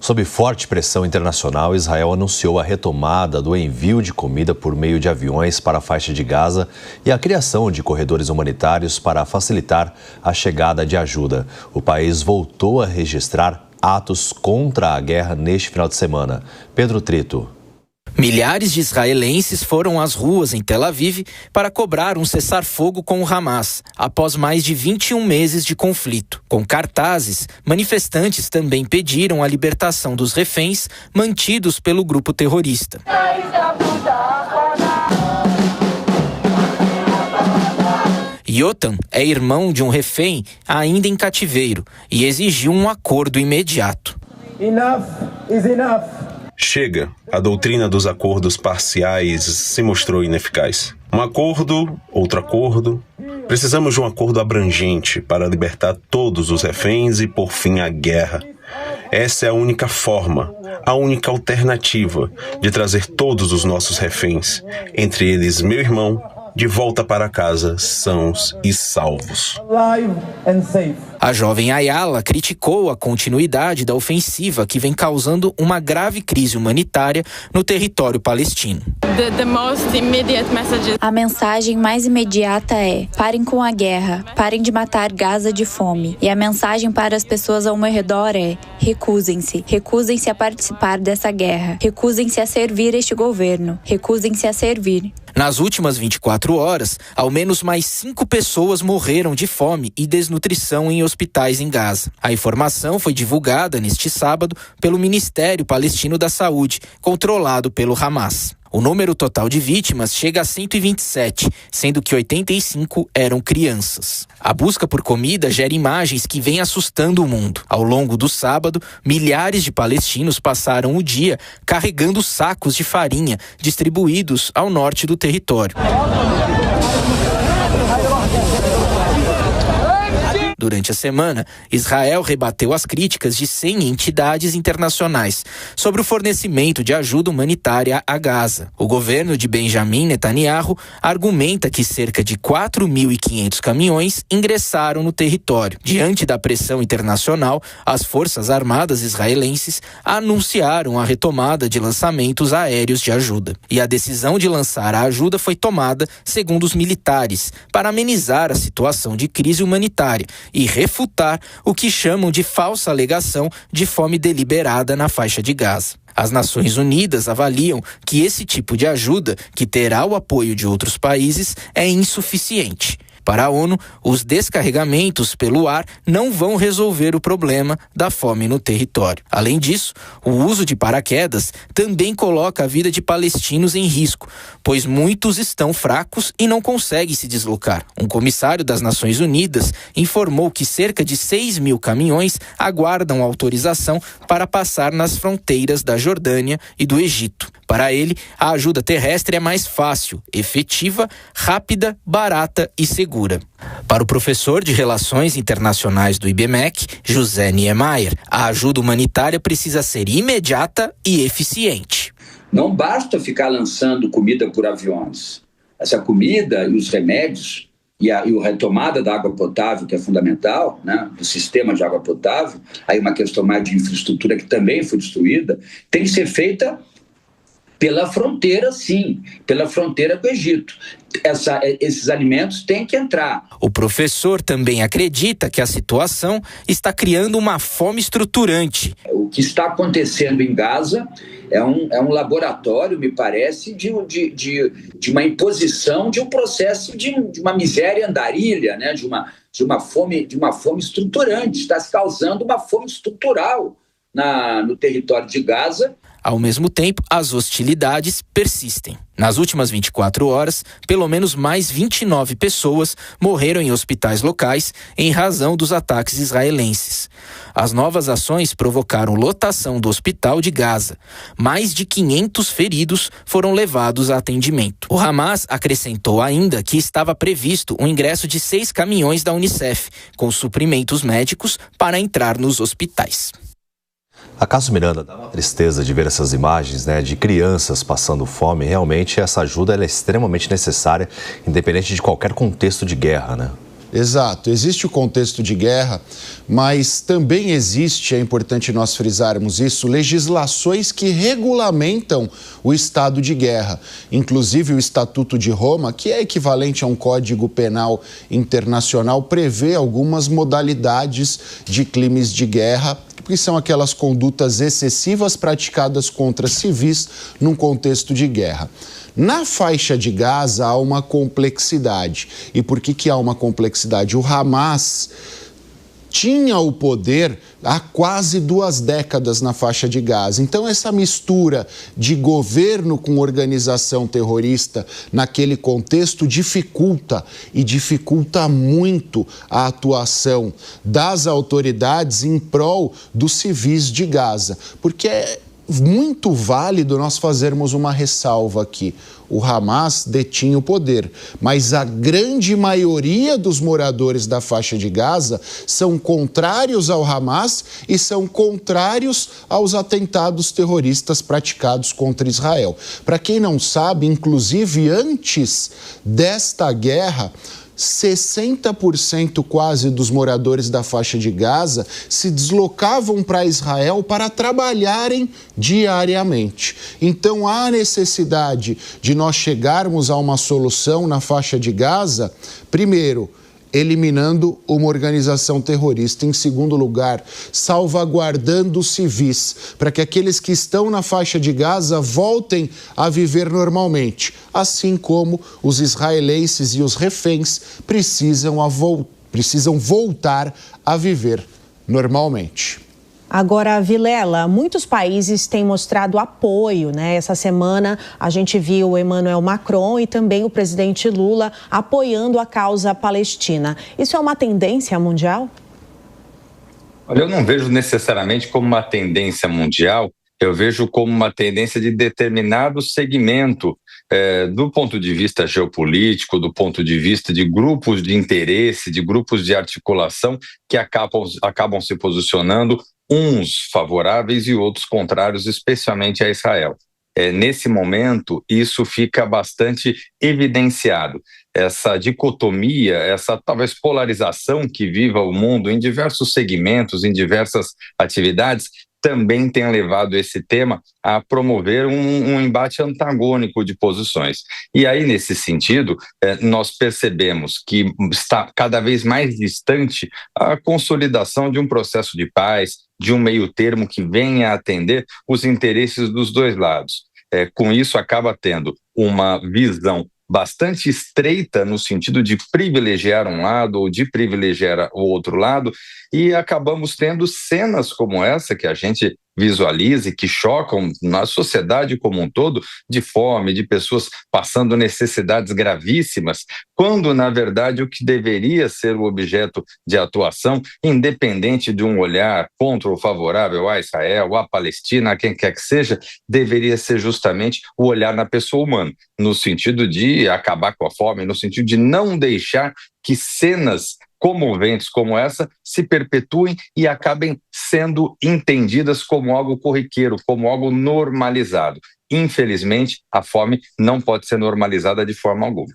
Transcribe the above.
Sob forte pressão internacional, Israel anunciou a retomada do envio de comida por meio de aviões para a faixa de Gaza e a criação de corredores humanitários para facilitar a chegada de ajuda. O país voltou a registrar atos contra a guerra neste final de semana. Pedro Trito. Milhares de israelenses foram às ruas em Tel Aviv para cobrar um cessar-fogo com o Hamas, após mais de 21 meses de conflito. Com cartazes, manifestantes também pediram a libertação dos reféns mantidos pelo grupo terrorista. Yotam é irmão de um refém ainda em cativeiro e exigiu um acordo imediato. Enough is enough. Chega, a doutrina dos acordos parciais se mostrou ineficaz. Um acordo, outro acordo. Precisamos de um acordo abrangente para libertar todos os reféns e pôr fim à guerra. Essa é a única forma, a única alternativa de trazer todos os nossos reféns, entre eles meu irmão, de volta para casa, sãos e salvos. A jovem Ayala criticou a continuidade da ofensiva que vem causando uma grave crise humanitária no território palestino. A mensagem mais imediata é: parem com a guerra, parem de matar Gaza de fome. E a mensagem para as pessoas ao meu redor é: recusem-se a participar dessa guerra, recusem-se a servir este governo, recusem-se a servir. Nas últimas 24 horas, ao menos mais 5 pessoas morreram de fome e desnutrição em hospitais em Gaza. A informação foi divulgada neste sábado pelo Ministério Palestino da Saúde, controlado pelo Hamas. O número total de vítimas chega a 127, sendo que 85 eram crianças. A busca por comida gera imagens que vêm assustando o mundo. Ao longo do sábado, milhares de palestinos passaram o dia carregando sacos de farinha distribuídos ao norte do território. Durante a semana, Israel rebateu as críticas de 100 entidades internacionais sobre o fornecimento de ajuda humanitária a Gaza. O governo de Benjamin Netanyahu argumenta que cerca de 4.500 caminhões ingressaram no território. Diante da pressão internacional, as Forças Armadas israelenses anunciaram a retomada de lançamentos aéreos de ajuda. E a decisão de lançar a ajuda foi tomada, segundo os militares, para amenizar a situação de crise humanitária e refutar o que chamam de falsa alegação de fome deliberada na faixa de Gaza. As Nações Unidas avaliam que esse tipo de ajuda, que terá o apoio de outros países, é insuficiente. Para a ONU, os descarregamentos pelo ar não vão resolver o problema da fome no território. Além disso, o uso de paraquedas também coloca a vida de palestinos em risco, pois muitos estão fracos e não conseguem se deslocar. Um comissário das Nações Unidas informou que cerca de 6.000 caminhões aguardam autorização para passar nas fronteiras da Jordânia e do Egito. Para ele, a ajuda terrestre é mais fácil, efetiva, rápida, barata e segura. Para o professor de Relações Internacionais do IBMEC, José Niemeyer, a ajuda humanitária precisa ser imediata e eficiente. Não basta ficar lançando comida por aviões. Essa comida e os remédios e a retomada da água potável, que é fundamental, né, do sistema de água potável, aí uma questão mais de infraestrutura que também foi destruída, tem que ser feita pela fronteira, sim, pela fronteira com o Egito. Esses alimentos têm que entrar. O professor também acredita que a situação está criando uma fome estruturante. O que está acontecendo em Gaza é um laboratório, me parece, de uma imposição de um processo de uma miséria andarilha, né? de uma fome estruturante. Está se causando uma fome estrutural no território de Gaza. Ao mesmo tempo, as hostilidades persistem. Nas últimas 24 horas, pelo menos mais 29 pessoas morreram em hospitais locais em razão dos ataques israelenses. As novas ações provocaram lotação do hospital de Gaza. Mais de 500 feridos foram levados a atendimento. O Hamas acrescentou ainda que estava previsto o ingresso de 6 caminhões da Unicef, com suprimentos médicos para entrar nos hospitais. A Cássio Miranda, dá uma tristeza de ver essas imagens, né, de crianças passando fome. Realmente essa ajuda ela é extremamente necessária, independente de qualquer contexto de guerra, né? Exato, existe o contexto de guerra, mas também existe, é importante nós frisarmos isso, legislações que regulamentam o estado de guerra. Inclusive o Estatuto de Roma, que é equivalente a um Código Penal Internacional, prevê algumas modalidades de crimes de guerra, que são aquelas condutas excessivas praticadas contra civis num contexto de guerra. Na faixa de Gaza há uma complexidade. E por que há uma complexidade? O Hamas tinha o poder há quase 2 décadas na faixa de Gaza. Então, essa mistura de governo com organização terrorista naquele contexto dificulta muito a atuação das autoridades em prol dos civis de Gaza. Porque é muito válido nós fazermos uma ressalva aqui. O Hamas detinha o poder, mas a grande maioria dos moradores da faixa de Gaza são contrários ao Hamas e são contrários aos atentados terroristas praticados contra Israel. Para quem não sabe, inclusive antes desta guerra, 60% quase dos moradores da faixa de Gaza se deslocavam para Israel para trabalharem diariamente. Então há necessidade de nós chegarmos a uma solução na faixa de Gaza, primeiro, eliminando uma organização terrorista. Em segundo lugar, salvaguardando os civis, para que aqueles que estão na faixa de Gaza voltem a viver normalmente, assim como os israelenses e os reféns precisam voltar a viver normalmente. Agora, Vilela, muitos países têm mostrado apoio, né? Essa semana a gente viu o Emmanuel Macron e também o presidente Lula apoiando a causa palestina. Isso é uma tendência mundial? Olha, eu não vejo necessariamente como uma tendência mundial, eu vejo como uma tendência de determinado segmento, do ponto de vista geopolítico, do ponto de vista de grupos de interesse, de grupos de articulação que acabam se posicionando, uns favoráveis e outros contrários, especialmente a Israel. Nesse momento, isso fica bastante evidenciado. Essa dicotomia, essa talvez polarização que vive o mundo em diversos segmentos, em diversas atividades, também tem levado esse tema a promover um embate antagônico de posições. E aí, nesse sentido, nós percebemos que está cada vez mais distante a consolidação de um processo de paz, de um meio termo que venha a atender os interesses dos dois lados. Com isso, acaba tendo uma visão bastante estreita no sentido de privilegiar um lado ou de privilegiar o outro lado, e acabamos tendo cenas como essa que a gente visualiza e que chocam na sociedade como um todo, de fome, de pessoas passando necessidades gravíssimas, quando, na verdade, o que deveria ser o objeto de atuação, independente de um olhar contra ou favorável a Israel, a Palestina, a quem quer que seja, deveria ser justamente o olhar na pessoa humana, no sentido de acabar com a fome, no sentido de não deixar que cenas comoventes como essa se perpetuem e acabem sendo entendidas como algo corriqueiro, como algo normalizado. Infelizmente, a fome não pode ser normalizada de forma alguma.